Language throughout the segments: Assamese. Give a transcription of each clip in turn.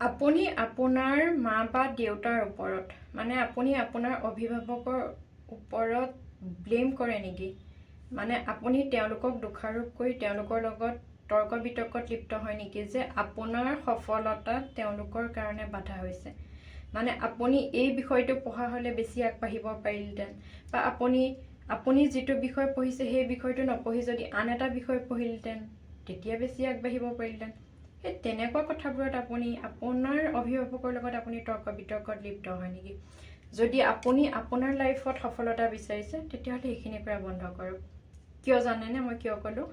আপুনি আপোনাৰ মা বা দেউতাৰ ওপৰত মানে আপুনি আপোনাৰ অভিভাৱকৰ ওপৰত ব্লেম কৰে নেকি? মানে আপুনি তেওঁলোকক দোষাৰোপ কৰি তেওঁলোকৰ লগত তৰ্ক বিতৰ্কত লিপ্ত হয় নেকি যে আপোনাৰ সফলতাত তেওঁলোকৰ কাৰণে বাধা হৈছে? মানে আপুনি এই বিষয়টো পঢ়া হ'লে বেছি আগবাঢ়িব পাৰিলহেঁতেন, বা আপুনি যিটো বিষয় পঢ়িছে সেই বিষয়টো নপঢ়ি যদি আন এটা বিষয় পঢ়িলহেঁতেন তেতিয়া বেছি আগবাঢ়িব পাৰিলহেঁতেন। সেই তেনেকুৱা কথাবোৰত আপুনি আপোনাৰ অভিভাৱকৰ লগত আপুনি তৰ্ক বিতৰ্কত লিপ্ত হয় নেকি? যদি আপুনি আপোনাৰ লাইফত সফলতা বিচাৰিছে তেতিয়াহ'লে সেইখিনিৰ পৰা বন্ধ কৰক। কিয় জানেনে মই কিয় ক'লোঁ?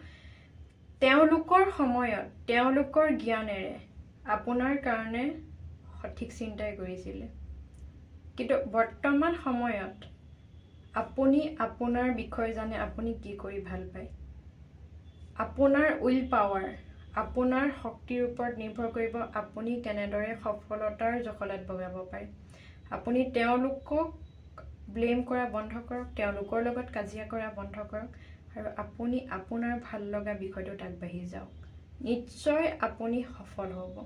তেওঁলোকৰ সময়ত তেওঁলোকৰ জ্ঞানেৰে আপোনাৰ কাৰণে সঠিক চিন্তাই কৰিছিলে, কিন্তু বৰ্তমান সময়ত আপুনি আপোনাৰ বিষয়ে জানে, আপুনি কি কৰি ভাল পায়। আপোনাৰ উইল পাৱাৰ, আপোনাৰ শক্তিৰ ওপৰত নিৰ্ভৰ কৰিব আপুনি কেনেদৰে সফলতাৰ জখলাত বগাব পাৰে। আপুনি তেওঁলোকক ব্লেম কৰা বন্ধ কৰক, তেওঁলোকৰ লগত কাজিয়া কৰা বন্ধ কৰক, আৰু আপুনি আপোনাৰ ভাল লগা বিষয়টোত আগবাঢ়ি যাওক। নিশ্চয় আপুনি সফল হ'ব।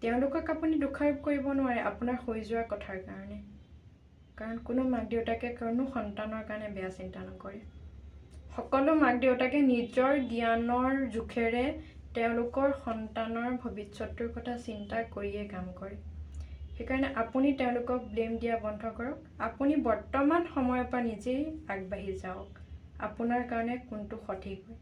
তেওঁলোকক আপুনি দোষাৰোপ কৰিব নোৱাৰে আপোনাৰ হৈ যোৱা কথাৰ কাৰণে, কাৰণ কোনো মাক দেউতাকে কোনো সন্তানৰ কাৰণে বেয়া চিন্তা নকৰে। সকলো মাক দেউতাকে নিজৰ জ্ঞানৰ জোখেৰে তেওঁলোকৰ সন্তানৰ ভৱিষ্যতৰ কথা চিন্তা কৰিয়ে কাম কৰে। সেইকাৰণে আপুনি তেওঁলোকক ব্লেম দিয়া বন্ধ কৰক। আপুনি বৰ্তমান সময়ৰ পৰা নিজেই আগবাঢ়ি যাওক। আপোনাৰ কাৰণে কোনটো সঠিক হয়।